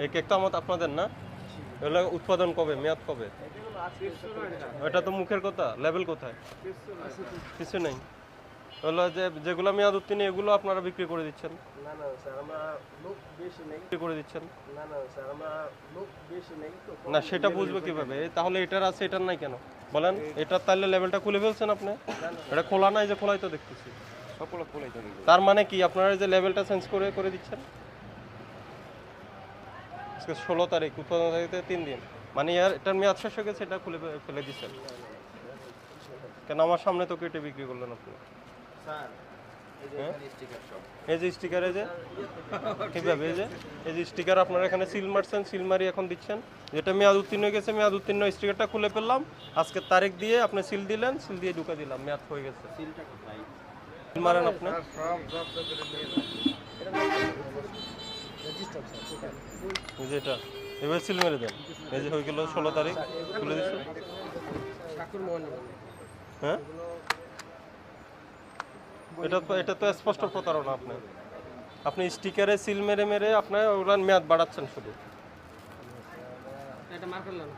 এই কেকটা আপনাদের না? এগুলো উৎপাদন কবে, মেয়াদ কবে? এটা তো মুখের কথা, লেভেল কোথায়? কিছু নেই। হলো যেগুলো মেয়াদ উত্তীর্ণ এগুলো আপনারা বিক্রি করে দিচ্ছেন। না না স্যার, আমরা লোক বেশি নেই। বিক্রি করে দিচ্ছেন না না স্যার, আমরা লোক বেশি নেই তো। না, সেটা বুঝবে কিভাবে? তাহলে এটার আছে এটার নাই কেন বলেন? এটার তাহলে লেভেলটা খুলে ফেলছেন আপনি? এটা খোলা নাই, যে খোলাই তো দেখতেছি। সবগুলো খোলাই তো। তার মানে কি আপনারা যে লেভেলটা চেঞ্জ করে দিচ্ছেন? আজকে 16 তারিখ, উৎপাদন তারিখে 3 দিন, মানে এটার মেয়াদ শেষ হয়ে গেছে, এটা খুলে ফেলে দিচ্ছেন কেন? আমার সামনে তো কেটে বিক্রি করলেন আপনি। স্যার এই যে স্টিকার, এই যে কিভাবে, এই যে স্টিকার আপনারা এখানে সিল মারছেন, সিল মারি এখন দিচ্ছেন। যেটা মেয়াদ উত্তীর্ণ হয়ে গেছে, মেয়াদ উত্তীর্ণ স্টিকারটা খুলে ফেললাম, আজকে তারিখ দিয়ে আপনি সিল দিলেন, সিল দিয়ে ঢুকা দিলাম, মেয়াদ হয়ে গেছে। সিলটা কোথায়? সিল মারেন আপনি, এই যে এটা এবার সিল মেরে দেন। এই যে হয়ে গেল 16 তারিখ, খুলে দিচ্ছেন। হ্যাঁ, এটা তো স্পষ্ট প্রতারণা। আপনি স্টিকারে সিল মেরে আপনার ওগুলার মেয়াদ বাড়াচ্ছেন শুধু। এটা মার্কার লাগানো।